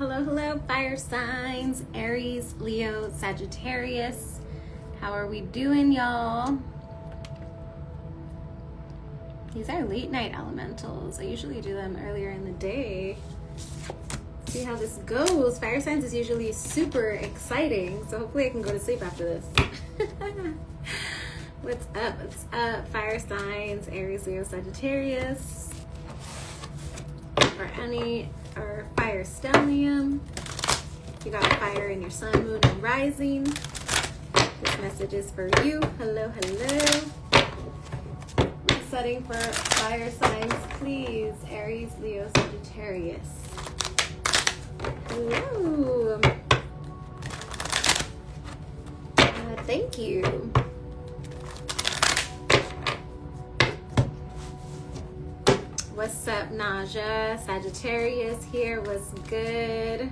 Hello, hello, fire signs, Aries, Leo, Sagittarius. How are we doing, y'all? These are late night elementals. I usually do them earlier in the day. See how this goes. Fire signs is usually super exciting, so hopefully I can go to sleep after this. What's up? What's up? Fire signs, Aries, Leo, Sagittarius. Or fire stellium. You got fire in your sun, moon, and rising. This message is for you. Hello, hello. Setting for fire signs, please. Aries, Leo, Sagittarius. Hello. Thank you. What's up, Naja? Sagittarius here. What's good?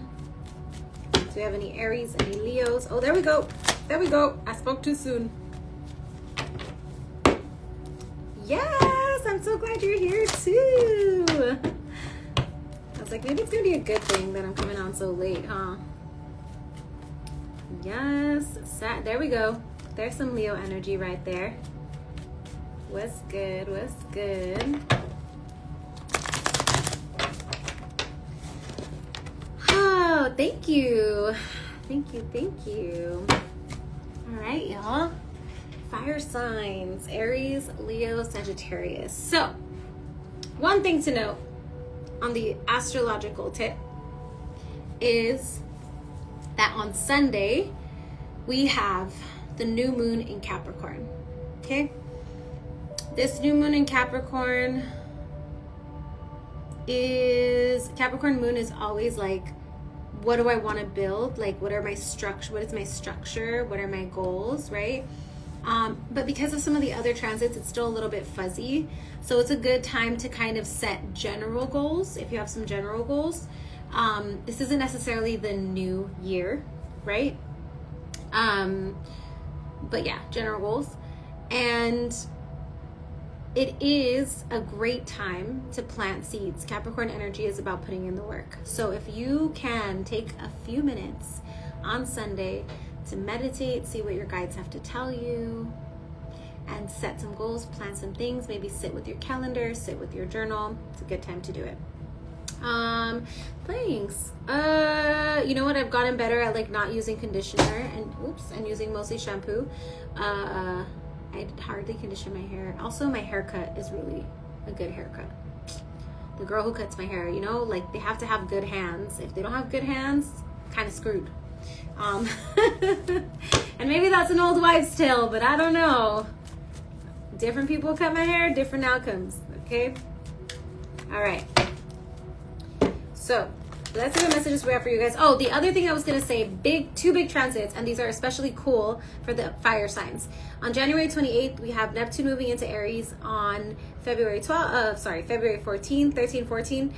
Do we have any Aries, any Leos? Oh, there we go. There we go. I spoke too soon. Yes, I'm so glad you're here too. I was like, maybe it's gonna be a good thing that I'm coming on so late, huh? Yes, there we go. There's some Leo energy right there. What's good? What's good? Oh, thank you. Thank you, thank you. All right, y'all. Fire signs, Aries, Leo, Sagittarius. So, one thing to note on the astrological tip is that on Sunday, we have the new moon in Capricorn, okay? This new moon in Capricorn moon is always like, what do I want to build? Like, what is my structure? What are my goals, right? But because of some of the other transits, it's still a little bit fuzzy. So it's a good time to kind of set general goals. If you have some general goals, this isn't necessarily the new year, right? But yeah, general goals. And it is a great time to plant seeds. Capricorn energy is about putting in the work. So if you can take a few minutes on Sunday to meditate, see what your guides have to tell you, and set some goals, plan some things, maybe sit with your calendar, sit with your journal. It's a good time to do it. Thanks. You know what? I've gotten better at like not using conditioner and using mostly shampoo. I hardly condition my hair. Also, my haircut is really a good haircut. The girl who cuts my hair, you know, like they have to have good hands. If they don't have good hands, kind of screwed. And maybe that's an old wives' tale, but I don't know. Different people cut my hair, different outcomes. Okay. All right. So let's see what messages we have for you guys. Oh, the other thing I was going to say, two big transits, and these are especially cool for the fire signs. On January 28th, we have Neptune moving into Aries. On February 14, 13, 14,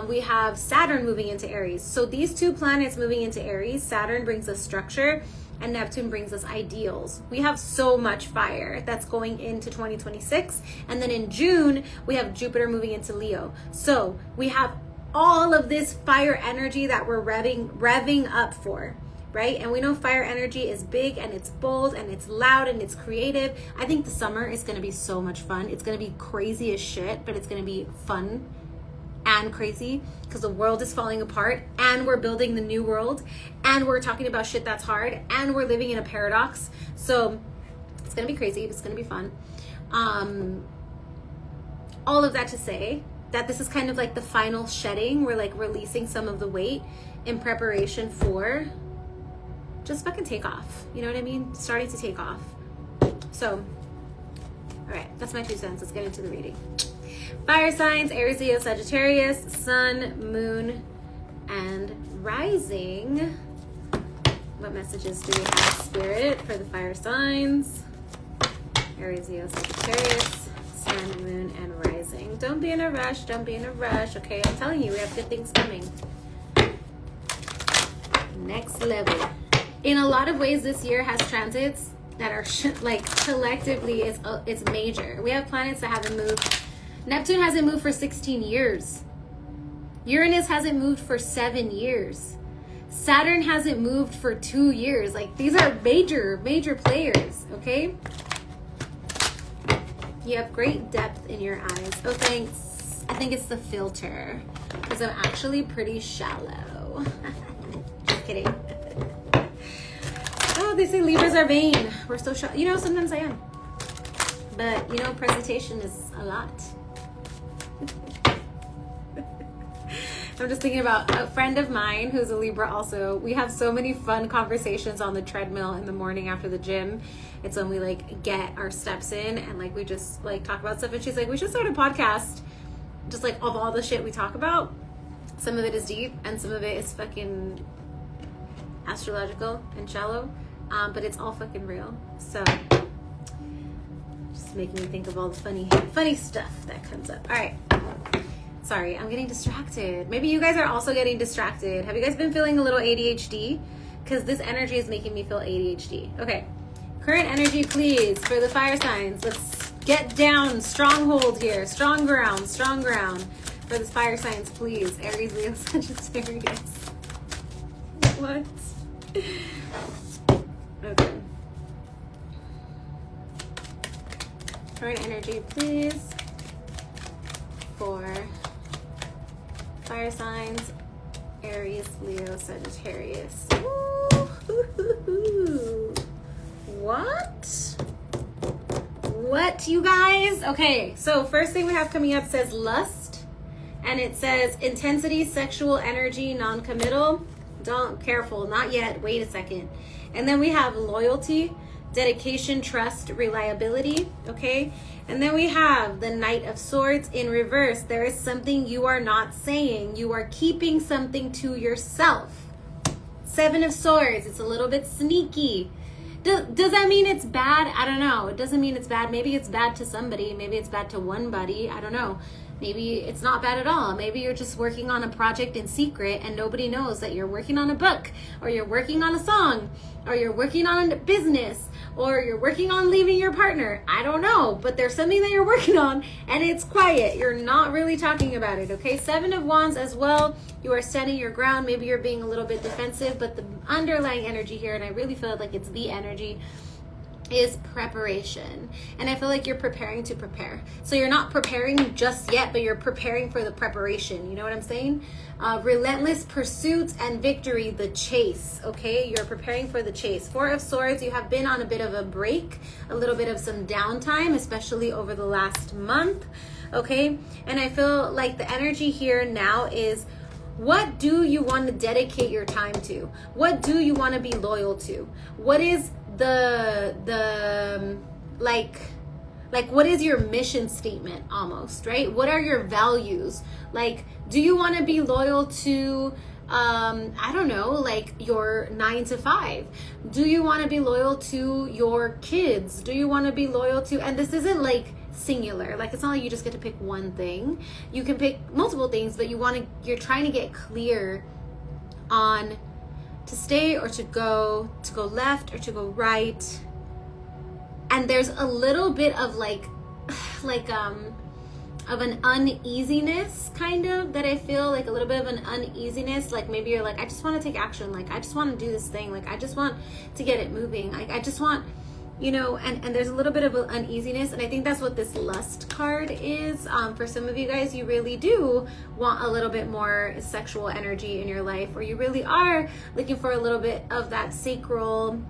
we have Saturn moving into Aries. So these two planets moving into Aries, Saturn brings us structure and Neptune brings us ideals. We have so much fire that's going into 2026. And then in June, we have Jupiter moving into Leo. So we have all of this fire energy that we're revving up for, right? And we know fire energy is big and it's bold and it's loud and it's creative. I think the summer is going to be so much fun. It's going to be crazy as shit, but it's going to be fun and crazy because the world is falling apart and we're building the new world and we're talking about shit that's hard and we're living in a paradox. So it's going to be crazy. It's going to be fun. All of that to say that this is kind of like the final shedding. We're like releasing some of the weight in preparation for just fucking take off. You know what I mean? Starting to take off. So, all right, that's my 2 cents. Let's get into the reading. Fire signs, Aries, Leo, Sagittarius, sun, moon, and rising. What messages do we have, Spirit, for the fire signs? Aries, Leo, Sagittarius, sun, moon, and rising. Don't be in a rush. Don't be in a rush. Okay, I'm telling you, we have good things coming. Next level. In a lot of ways, this year has transits that are like collectively it's major. We have planets that haven't moved. Neptune hasn't moved for 16 years. Uranus hasn't moved for 7 years. Saturn hasn't moved for 2 years. Like, these are major, major players, okay? You have great depth in your eyes. Oh, thanks. I think it's the filter, because I'm actually pretty shallow. Just kidding. Oh, they say Libras are vain. We're so shallow. You know, sometimes I am. But, you know, presentation is a lot. I'm just thinking about a friend of mine who's a Libra also. We have so many fun conversations on the treadmill in the morning after the gym. It's when we like get our steps in and like we just like talk about stuff. And she's like, we should start a podcast just like of all the shit we talk about. Some of it is deep and some of it is fucking astrological and shallow. But it's all fucking real. So just making me think of all the funny stuff that comes up. All right. Sorry, I'm getting distracted. Maybe you guys are also getting distracted. Have you guys been feeling a little ADHD? Because this energy is making me feel ADHD. Okay, current energy, please, for the fire signs. Let's get down, stronghold here. Strong ground for the fire signs, please. Aries, Leo, Sagittarius. What? Okay. Current energy, please, for fire signs, Aries, Leo, Sagittarius. Ooh. What, you guys? Okay, so first thing we have coming up says lust, and it says intensity, sexual energy, non-committal. Careful, not yet, wait a second. And then we have loyalty, dedication, trust, reliability, okay? And then we have the Knight of Swords in reverse. There is something you are not saying. You are keeping something to yourself. Seven of Swords, it's a little bit sneaky. Does that mean it's bad? I don't know. It doesn't mean it's bad. Maybe it's bad to somebody. Maybe it's bad to one buddy. I don't know. Maybe it's not bad at all. Maybe you're just working on a project in secret and nobody knows that you're working on a book, or you're working on a song, or you're working on a business, or you're working on leaving your partner. I don't know, but there's something that you're working on and it's quiet. You're not really talking about it, okay? Seven of Wands as well. You are standing your ground. Maybe you're being a little bit defensive, but the underlying energy here, and I really feel like it's the energy, is preparation. And I feel like you're preparing to prepare. So you're not preparing just yet, but you're preparing for the preparation. You know what I'm saying? Relentless pursuits and victory, the chase, okay? You're preparing for the chase. Four of Swords, you have been on a bit of a break, a little bit of some downtime, especially over the last month, okay? And I feel like the energy here now is, what do you want to dedicate your time to? What do you want to be loyal to? What is like what is your mission statement almost, right? What are your values? Like, do you want to be loyal to I don't know, like your 9 to 5? Do you want to be loyal to your kids? Do you want to be loyal to, and this isn't like singular, like it's not like you just get to pick one thing. You can pick multiple things, but you're trying to get clear on to stay or to go left or to go right. And there's a little bit of like of an uneasiness, kind of, that I feel like, a little bit of an uneasiness. Like maybe you're like, I just want to take action. Like I just want to do this thing. Like I just want to get it moving. Like I just want, you know, and there's a little bit of an uneasiness. And I think that's what this lust card is. For some of you guys, you really do want a little bit more sexual energy in your life, or you really are looking for a little bit of that sacral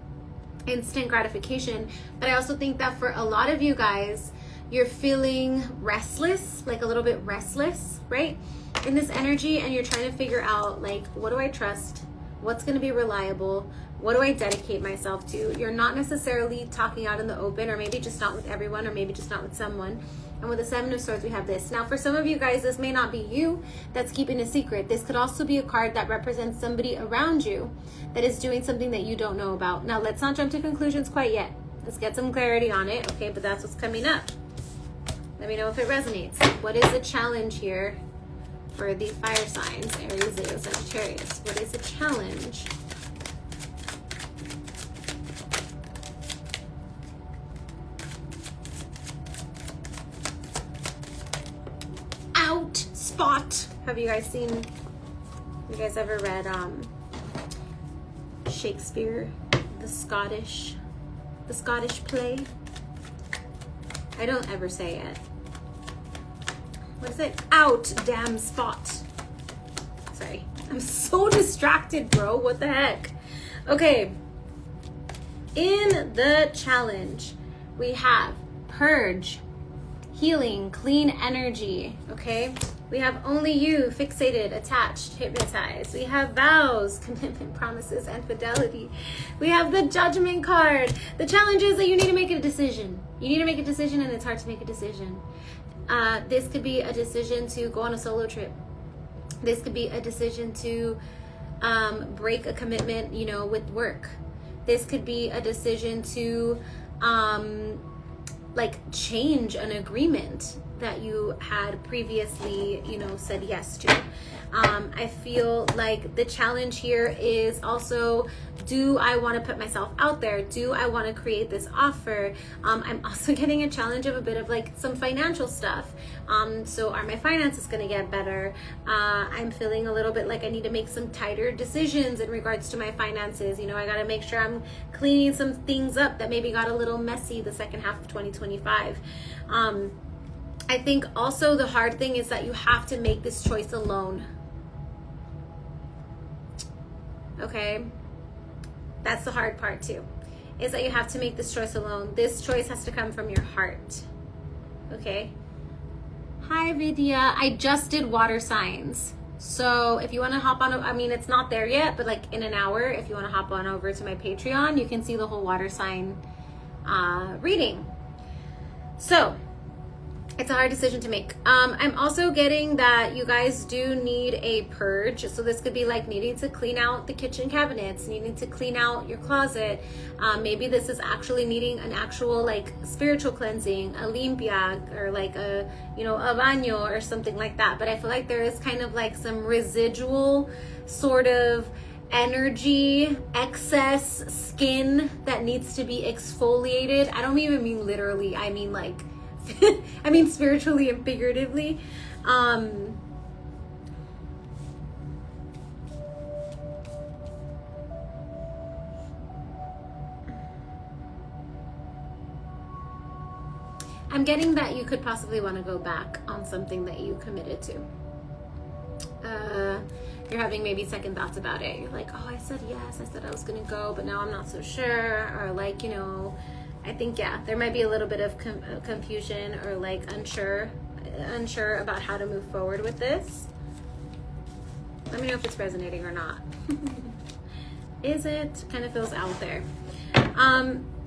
instant gratification. But I also think that for a lot of you guys, you're feeling restless, like a little bit restless, right? In this energy, and you're trying to figure out, like, what do I trust? What's going to be reliable? What do I dedicate myself to? You're not necessarily talking out in the open, or maybe just not with everyone, or maybe just not with someone. And with the Seven of Swords, we have this. Now, for some of you guys, this may not be you that's keeping a secret. This could also be a card that represents somebody around you that is doing something that you don't know about. Now, let's not jump to conclusions quite yet. Let's get some clarity on it, okay? But that's what's coming up. Let me know if it resonates. What is the challenge here for the fire signs, Aries, Leo, Sagittarius? What is the challenge? Out, spot. Have you guys ever read Shakespeare, the Scottish play? I don't ever say it. What is it? Out, damn spot. Sorry, I'm so distracted, bro. What the heck? Okay. In the challenge, we have purge, healing, clean energy, okay? We have only you, fixated, attached, hypnotized. We have vows, commitment, promises, and fidelity. We have the judgment card. The challenge is that you need to make a decision. You need to make a decision, and it's hard to make a decision. This could be a decision to go on a solo trip. This could be a decision to break a commitment, with work. This could be a decision to change an agreement that you had previously, said yes to. I feel like the challenge here is also, do I want to put myself out there? Do I want to create this offer? I'm also getting a challenge of a bit of some financial stuff. So are my finances going to get better? I'm feeling a little bit like I need to make some tighter decisions in regards to my finances. I got to make sure I'm cleaning some things up that maybe got a little messy the second half of 2025. I think also the hard thing is that you have to make this choice alone. Okay? That's the hard part too, is that you have to make this choice alone. This choice has to come from your heart. Okay? Hi, Vidya. I just did water signs. So if you want to hop on, it's not there yet, but in an hour, if you want to hop on over to my Patreon, you can see the whole water sign reading. So it's a hard decision to make. I'm also getting that you guys do need a purge. So this could be needing to clean out the kitchen cabinets, needing to clean out your closet. Maybe this is actually needing an actual spiritual cleansing, a limpia, or a baño or something like that. But I feel like there is kind of some residual sort of energy, excess skin that needs to be exfoliated. I don't even mean literally. I mean I mean spiritually and figuratively. I'm getting that you could possibly want to go back on something that you committed to. You're having maybe second thoughts about it. You're like, oh, I said yes, I said I was gonna go, but now I'm not so sure. Or I think, there might be a little bit of confusion or unsure about how to move forward with this. Let me know if it's resonating or not. Is it? Kind of feels out there.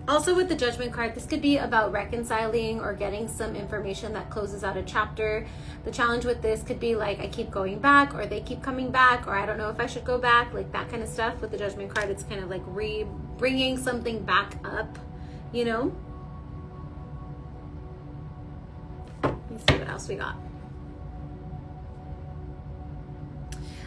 Also with the judgment card, this could be about reconciling or getting some information that closes out a chapter. The challenge with this could be I keep going back, or they keep coming back, or I don't know if I should go back, that kind of stuff. With the judgment card, it's kind of bringing something back up. Let's see what else we got.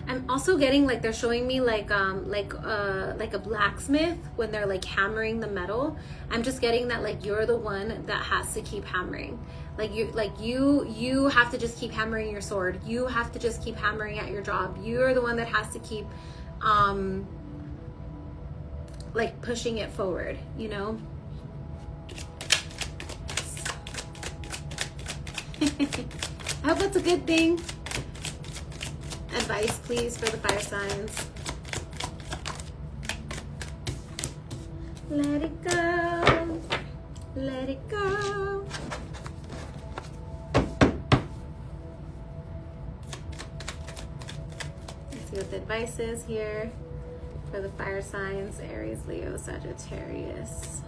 I'm also getting they're showing me a blacksmith when they're hammering the metal. I'm just getting that you're the one that has to keep hammering. You have to just keep hammering your sword. You have to just keep hammering at your job. You're the one that has to keep pushing it forward, I hope that's a good thing. Advice, please, for the fire signs. Let it go. Let it go. Let's see what the advice is here for the fire signs: Aries, Leo, Sagittarius.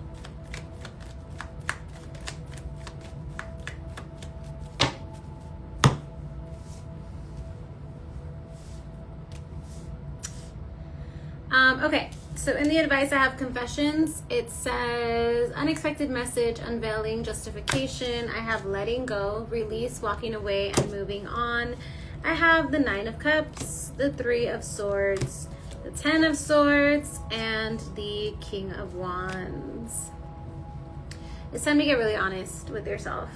Okay, so in the advice I have confessions. It says unexpected message, unveiling, justification. I have letting go, release, walking away, and moving on. I have the 9 of Cups, the 3 of Swords, the 10 of Swords, and the King of Wands. It's time to get really honest with yourself.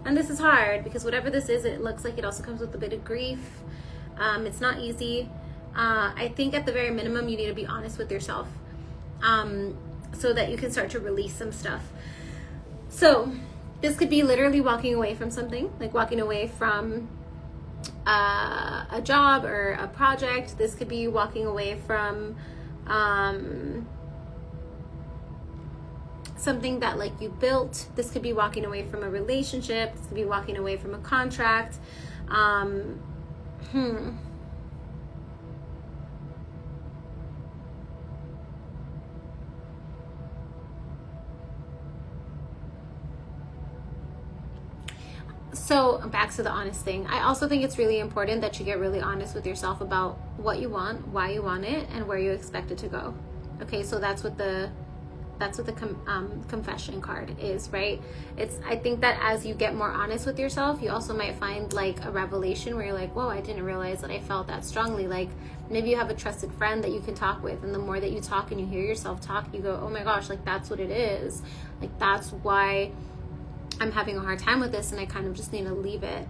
And this is hard because whatever this is, it looks like it also comes with a bit of grief. It's not easy. I think at the very minimum, you need to be honest with yourself, so that you can start to release some stuff. So this could be literally walking away from something, like walking away from a job or a project. This could be walking away from something that like you built. This could be walking away from a relationship. This could be walking away from a contract. So back to the honest thing. I also think it's really important that you get really honest with yourself about what you want, why you want it, and where you expect it to go. Okay, so that's what the confession card is, right? I think that as you get more honest with yourself, you also might find like a revelation where you're like, whoa, I didn't realize that I felt that strongly. Like maybe you have a trusted friend that you can talk with, and the more that you talk and you hear yourself talk, you go, oh my gosh, like that's what it is. Like that's why I'm having a hard time with this, and I kind of just need to leave it.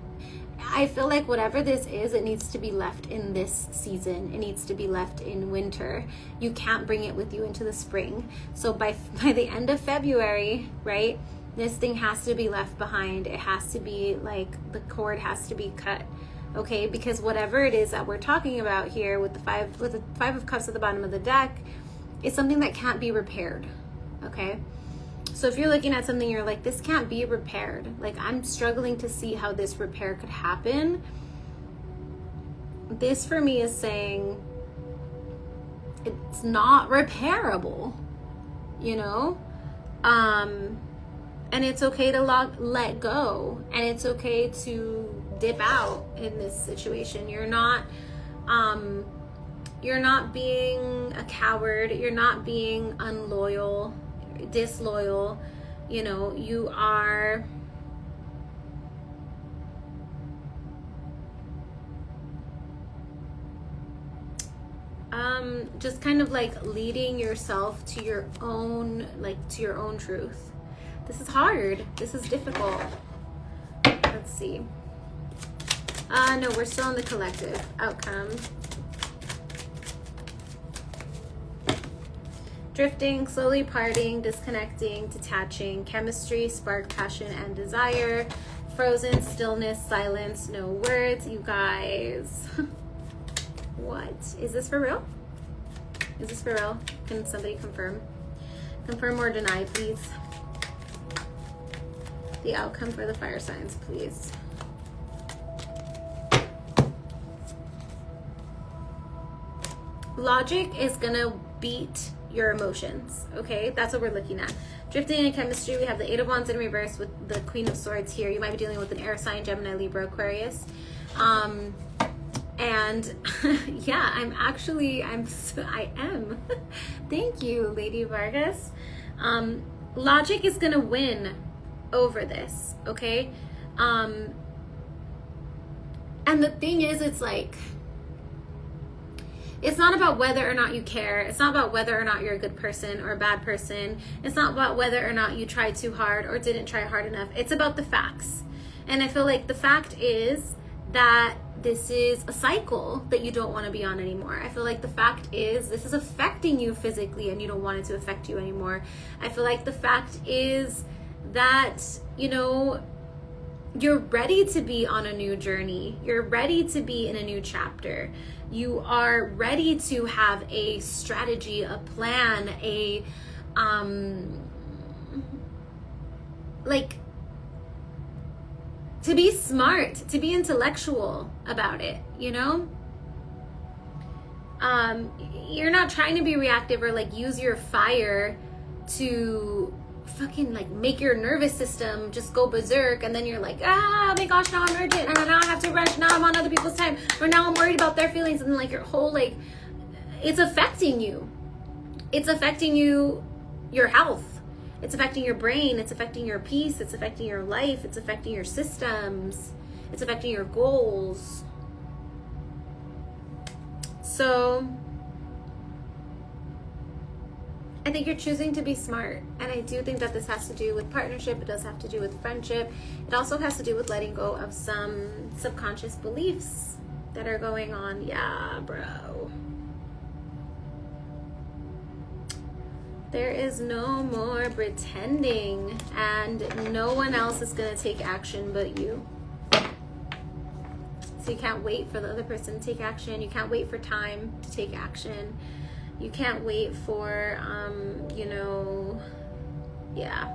I feel like whatever this is, it needs to be left in this season. It needs to be left in winter. You can't bring it with you into the spring. So by the end of February, right, this thing has to be left behind. It has to be like the cord has to be cut. Okay, because whatever it is that we're talking about here with the five of cups at the bottom of the deck, it's something that can't be repaired. Okay. So if you're looking at something, you're like, this can't be repaired. Like, I'm struggling to see how this repair could happen. This for me is saying it's not repairable, you know? And it's okay to let go. And it's okay to dip out in this situation. You're not being a coward. You're not being unloyal, disloyal. You know, you are just kind of like leading yourself to your own, to your own truth. This is hard. This is difficult. Let's see. No, we're still in the collective outcome. Drifting, slowly parting, disconnecting, detaching, chemistry, spark, passion, and desire. Frozen, stillness, silence, no words. You guys. What? Is this for real? Is this for real? Can somebody confirm? Confirm or deny, please. The outcome for the fire signs, please. Logic is gonna beat your emotions, okay? That's what we're looking at. Drifting in chemistry, we have the Eight of Wands in reverse with the Queen of Swords here. You might be dealing with an air sign, Gemini, Libra, Aquarius. And yeah, I am. Thank you, Lady Vargas. Logic is gonna win over this, okay? And the thing is, it's like, it's not about whether or not you care. It's not about whether or not you're a good person or a bad person. It's not about whether or not you tried too hard or didn't try hard enough. It's about the facts. And I feel like the fact is that this is a cycle that you don't want to be on anymore. I feel like the fact is this is affecting you physically and you don't want it to affect you anymore. I feel like the fact is that, you know, you're ready to be on a new journey. You're ready to be in a new chapter. You are ready to have a strategy, a plan, to be smart, to be intellectual about it, you know? You're not trying to be reactive or use your fire to fucking make your nervous system just go berserk, and then you're like, oh my gosh, now I'm urgent, and now I have to rush, now I'm on other people's time, or now I'm worried about their feelings, and then your whole it's affecting you. It's affecting you, your health. It's affecting your brain. It's affecting your peace. It's affecting your life. It's affecting your systems. It's affecting your goals. So I think you're choosing to be smart. And I do think that this has to do with partnership. It does have to do with friendship. It also has to do with letting go of some subconscious beliefs that are going on. Yeah, bro. There is no more pretending, and no one else is going to take action but you. So you can't wait for the other person to take action. You can't wait for time to take action. You can't wait for, yeah.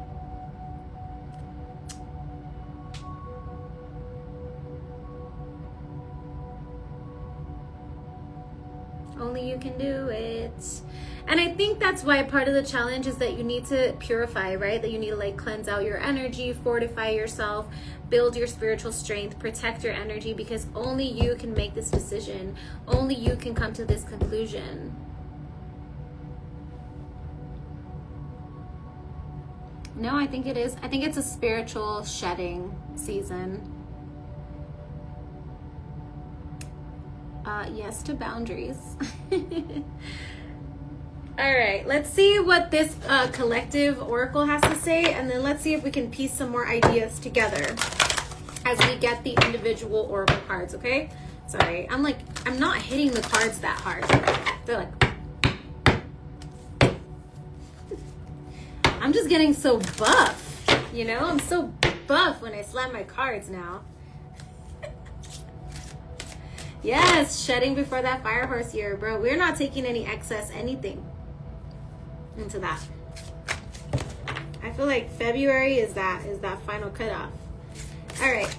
Only you can do it. And I think that's why part of the challenge is that you need to purify, right? That you need to like cleanse out your energy, fortify yourself, build your spiritual strength, protect your energy, because only you can make this decision. Only you can come to this conclusion. No, I think it is. I think it's a spiritual shedding season. Yes to boundaries. All right, let's see what this collective oracle has to say, and then let's see if we can piece some more ideas together as we get the individual oracle cards, okay? Sorry, I'm not hitting the cards that hard. They're like, I'm just getting so buff, you know? I'm so buff when I slam my cards now. Yes, shedding before that fire horse year, bro. We're not taking any excess anything into that. I feel like February is that final cutoff. All right.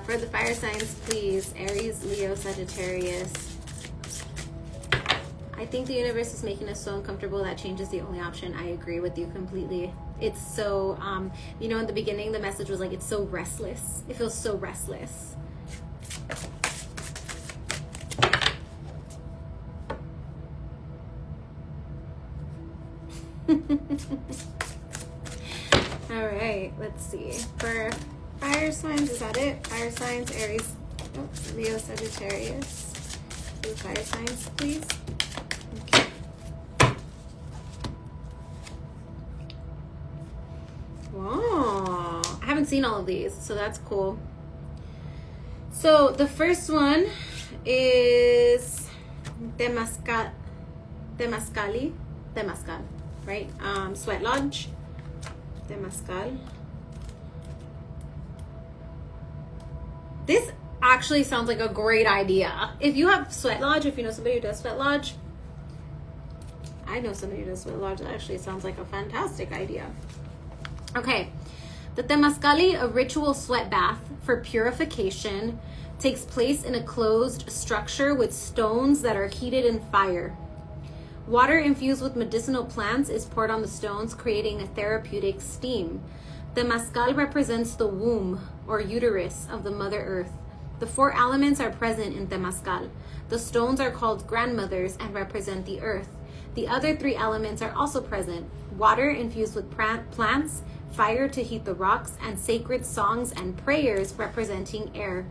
For the fire signs, please. Aries, Leo, Sagittarius. I think the universe is making us so uncomfortable that change is the only option. I agree with you completely. It's so, in the beginning, the message was like, it's so restless. It feels so restless. All right, let's see. For fire signs, is that it? Fire signs, Aries, Leo, Sagittarius. Do fire signs, please. Okay. Wow, I haven't seen all of these, so that's cool. So the first one is Temazcal, right? Sweat Lodge, Temazcal. This actually sounds like a great idea. If you have Sweat Lodge, if you know somebody who does Sweat Lodge, I know somebody who does Sweat Lodge. That actually sounds like a fantastic idea. Okay, the Temazcali, a ritual sweat bath for purification, takes place in a closed structure with stones that are heated in fire. Water infused with medicinal plants is poured on the stones, creating a therapeutic steam. Temazcal represents the womb or uterus of the Mother Earth. The 4 elements are present in Temazcal. The stones are called grandmothers and represent the earth. The other 3 elements are also present: water infused with plants, fire to heat the rocks, and sacred songs and prayers representing air.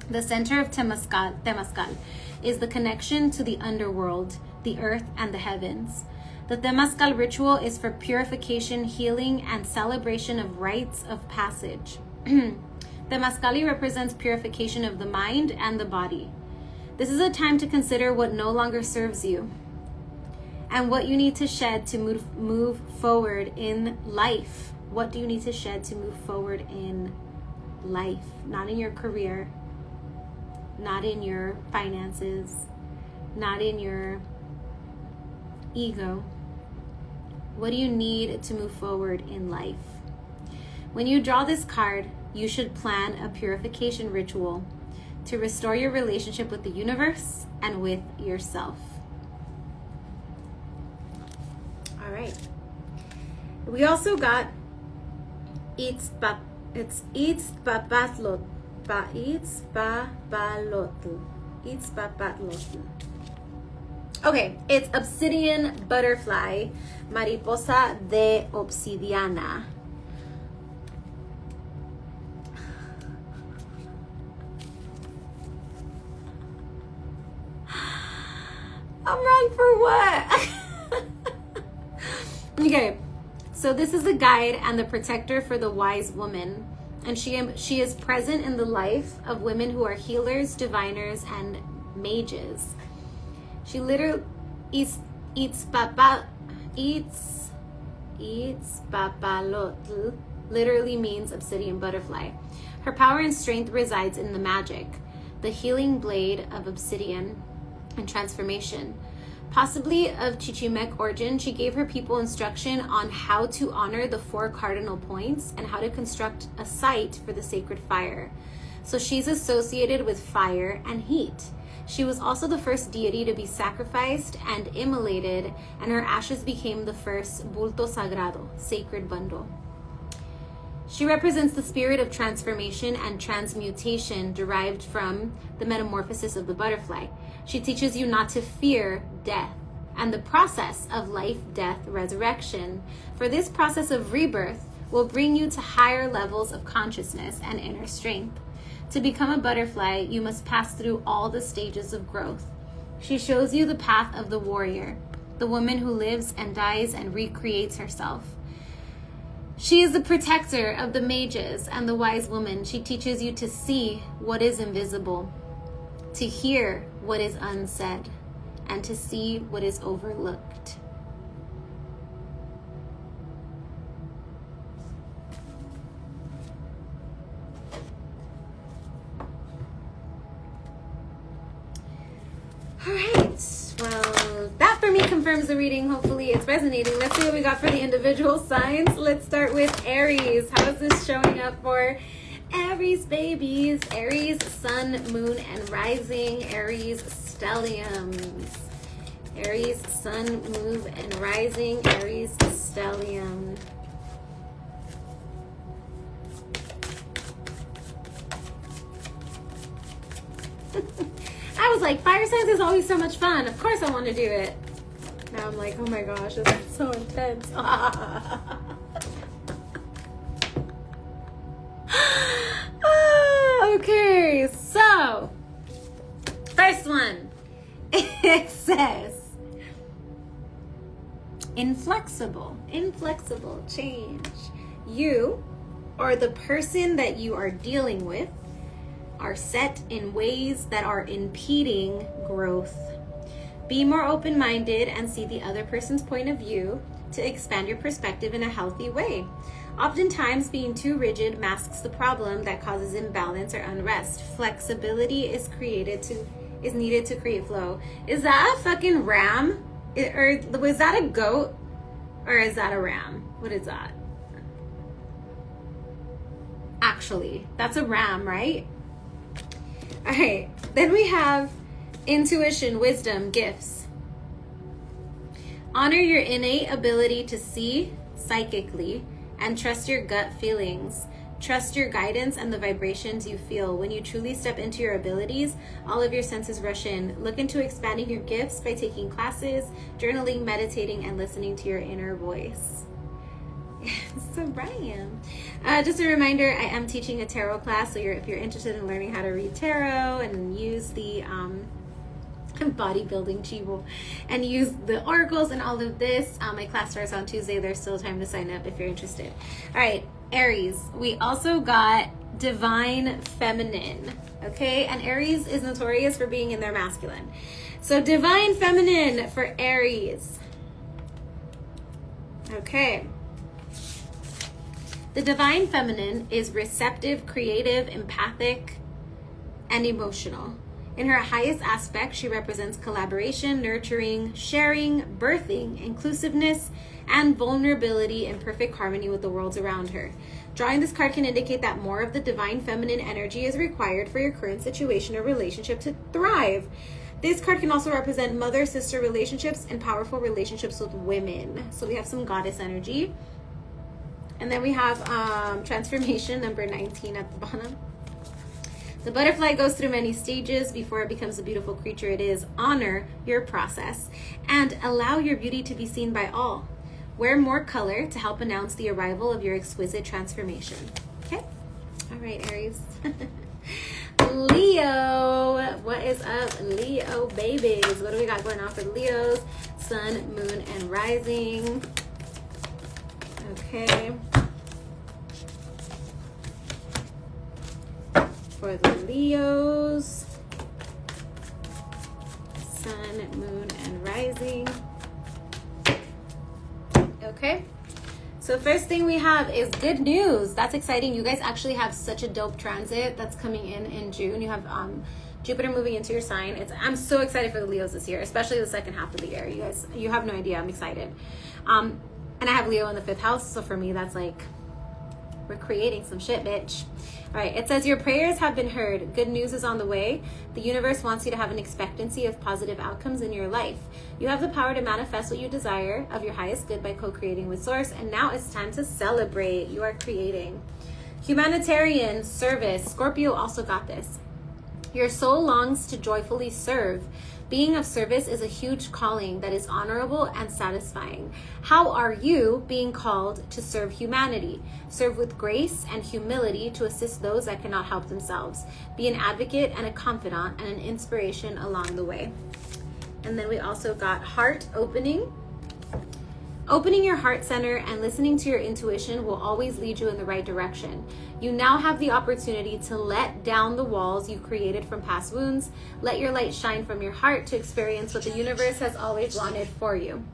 The center of Temazcal is the connection to the underworld, the earth, and the heavens. The Temazcal ritual is for purification, healing, and celebration of rites of passage. Temazcali represents purification of the mind and the body. This is a time to consider what no longer serves you and what you need to shed to move forward in life. What do you need to shed to move forward in life? Not in your career, not in your finances, not in your ego. What do you need to move forward in life? When you draw this card, you should plan a purification ritual to restore your relationship with the universe and with yourself. All right. We also got Itzpapatlotl. Okay, it's obsidian butterfly, mariposa de obsidiana. I'm wrong for what? Okay, so this is the guide and the protector for the wise woman. And she is present in the life of women who are healers, diviners, and mages. She literally eats papalotl, literally means obsidian butterfly. Her power and strength resides in the magic, the healing blade of obsidian and transformation. Possibly of Chichimec origin, she gave her people instruction on how to honor the 4 cardinal points and how to construct a site for the sacred fire. So she's associated with fire and heat. She was also the first deity to be sacrificed and immolated, and her ashes became the first bulto sagrado, sacred bundle. She represents the spirit of transformation and transmutation derived from the metamorphosis of the butterfly. She teaches you not to fear death and the process of life, death, resurrection. For this process of rebirth will bring you to higher levels of consciousness and inner strength. To become a butterfly, you must pass through all the stages of growth. She shows you the path of the warrior, the woman who lives and dies and recreates herself. She is the protector of the mages and the wise woman. She teaches you to see what is invisible, to hear what is unsaid, and to see what is overlooked. All right, well, that for me confirms the reading. Hopefully it's resonating. Let's see what we got for the individual signs. Let's start with Aries. How is this showing up for Aries babies? Aries, sun, moon, and rising. Aries stelliums. Aries, sun, moon, and rising. Aries stellium. I was like, fire signs is always so much fun. Of course I want to do it. Now I'm like, oh my gosh, this is so intense. Okay, so first one. It says inflexible change. You or the person that you are dealing with are set in ways that are impeding growth. Be more open-minded and see the other person's point of view to expand your perspective in a healthy way. Oftentimes, being too rigid masks the problem that causes imbalance or unrest. Flexibility is needed to create flow. Is that a fucking ram? Or was that a goat? Or is that a ram? What is that? Actually, that's a ram, right? All right, then we have intuition, wisdom, gifts. Honor your innate ability to see psychically and trust your gut feelings. Trust your guidance and the vibrations you feel. When you truly step into your abilities, all of your senses rush in. Look into expanding your gifts by taking classes, journaling, meditating, and listening to your inner voice. So Brian, just a reminder, I am teaching a tarot class, so if you're interested in learning how to read tarot and use the bodybuilding chivo and use the oracles and all of this, my class starts on Tuesday. There's still time to sign up if you're interested. All right, Aries, we also got divine feminine. Okay, and Aries is notorious for being in their masculine, so divine feminine for Aries. Okay. The divine feminine is receptive, creative, empathic, and emotional. In her highest aspect, she represents collaboration, nurturing, sharing, birthing, inclusiveness, and vulnerability in perfect harmony with the worlds around her. Drawing this card can indicate that more of the divine feminine energy is required for your current situation or relationship to thrive. This card can also represent mother-sister relationships and powerful relationships with women. So we have some goddess energy. And then we have transformation, number 19 at the bottom. The butterfly goes through many stages before it becomes the beautiful creature it is. Honor your process and allow your beauty to be seen by all. Wear more color to help announce the arrival of your exquisite transformation. Okay? All right, Aries. Leo, what is up, Leo babies? What do we got going on for Leos? Sun, moon, and rising. Okay. For the Leos, sun, moon, and rising. Okay. So first thing we have is good news. That's exciting. You guys actually have such a dope transit that's coming in June. You have Jupiter moving into your sign. I'm so excited for the Leos this year, especially the second half of the year. You guys, you have no idea. I'm excited. And I have Leo in the 5th house, so for me that's like, we're creating some shit, bitch. All right, it says your prayers have been heard. Good news is on the way. The universe wants you to have an expectancy of positive outcomes in your life. You have the power to manifest what you desire of your highest good by co-creating with Source, and now it's time to celebrate. You are creating. Humanitarian service. Scorpio also got this. Your soul longs to joyfully serve. Being of service is a huge calling that is honorable and satisfying. How are you being called to serve humanity? Serve with grace and humility to assist those that cannot help themselves. Be an advocate and a confidant and an inspiration along the way. And then we also got heart opening. Opening your heart center and listening to your intuition will always lead you in the right direction. You now have the opportunity to let down the walls you created from past wounds. Let your light shine from your heart to experience what the universe has always wanted for you.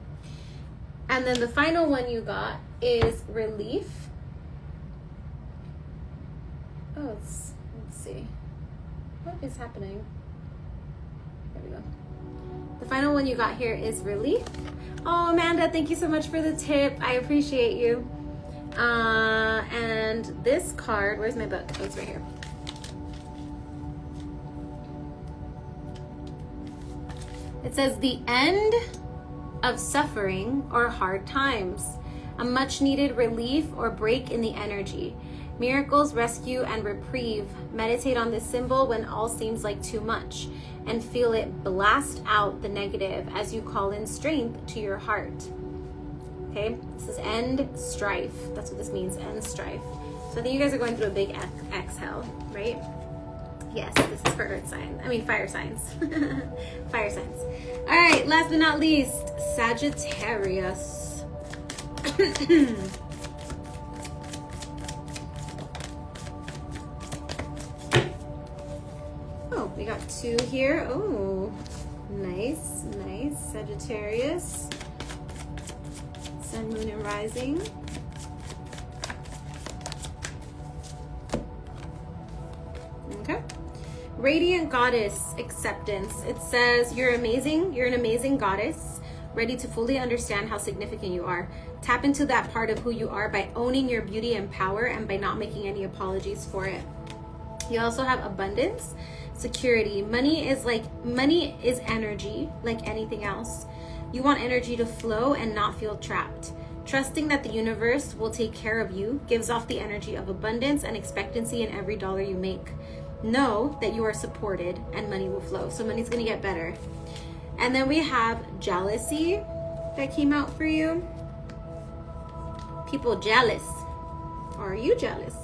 And then the final one you got is relief. Oh, let's see. What is happening? There we go. The final one you got here is relief. Oh, Amanda, thank you so much for the tip. I appreciate you. And this card, where's my book? Oh, it's right here. It says the end of suffering or hard times, a much needed relief or break in the energy. Miracles, rescue, and reprieve. Meditate on this symbol when all seems like too much and feel it blast out the negative as you call in strength to your heart. Okay, this is end strife. That's what this means, end strife. So I think you guys are going through a big exhale, right? Yes, this is for earth signs. I mean, fire signs. Fire signs. All right, last but not least, Sagittarius. Oh, we got 2 here. Oh, nice, nice. Sagittarius. Sun, moon, and rising. Okay. Radiant goddess acceptance. It says you're amazing. You're an amazing goddess, ready to fully understand how significant you are. Tap into that part of who you are by owning your beauty and power and by not making any apologies for it. You also have abundance, security. Money is energy, like anything else. You want energy to flow and not feel trapped. Trusting that the universe will take care of you gives off the energy of abundance and expectancy in every dollar you make. Know that you are supported and money will flow. So money's gonna get better. And then we have jealousy that came out for you. People jealous. Or are you jealous?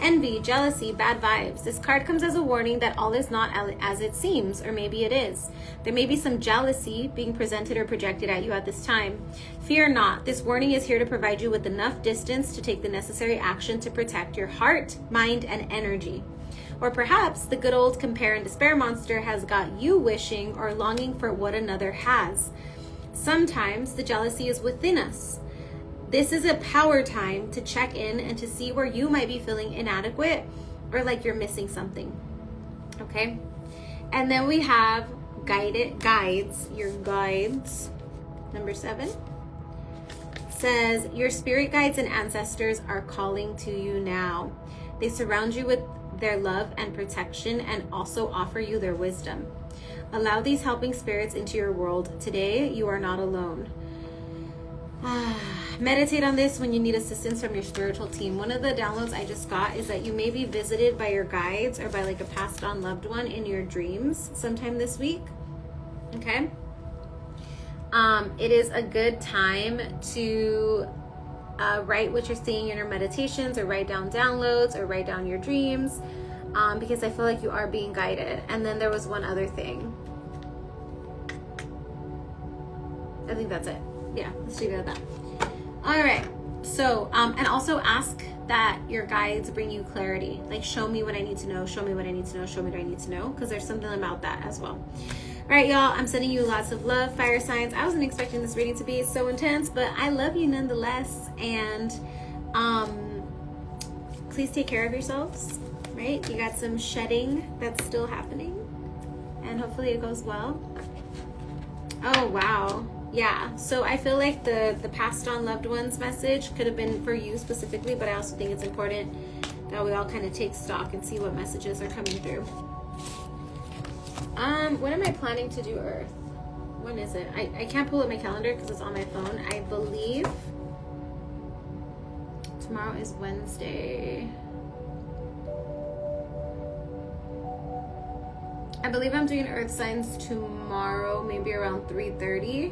Envy, jealousy, bad vibes. This card comes as a warning that all is not as it seems, or maybe it is. There may be some jealousy being presented or projected at you at this time. Fear not. This warning is here to provide you with enough distance to take the necessary action to protect your heart, mind, and energy. Or perhaps the good old compare and despair monster has got you wishing or longing for what another has. Sometimes the jealousy is within us. This is a power time to check in and to see where you might be feeling inadequate or like you're missing something. Okay? And then we have guides, your guides. Number 7 says your spirit guides and ancestors are calling to you now. They surround you with their love and protection and also offer you their wisdom. Allow these helping spirits into your world. Today, you are not alone. Meditate on this when you need assistance from your spiritual team. One of the downloads I just got is that you may be visited by your guides or by like a passed on loved one in your dreams sometime this week. Okay. It is a good time to write what you're seeing in your meditations, or write down downloads, or write down your dreams. because I feel like you are being guided. And then there was one other thing. I think that's it. Yeah, let's leave it at that. All right. So, and also ask that your guides bring you clarity. Like, show me what I need to know, show me what I need to know, show me what I need to know, because there's something about that as well. All right, y'all, I'm sending you lots of love, fire signs. I wasn't expecting this reading to be so intense, but I love you nonetheless. And please take care of yourselves, right? You got some shedding that's still happening, and hopefully it goes well. Oh, wow. Yeah, so I feel like the passed on loved ones message could have been for you specifically, but I also think it's important that we all kind of take stock and see what messages are coming through. When am I planning to do Earth? When is it? I can't pull up my calendar because it's on my phone. I believe tomorrow is Wednesday. I believe I'm doing Earth signs tomorrow, maybe around 3:30.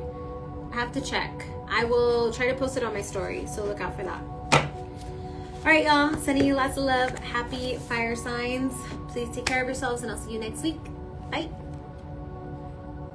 I have to check. I will try to post it on my story, so look out for that. All right, y'all. Sending you lots of love. Happy fire signs. Please take care of yourselves, and I'll see you next week. Bye.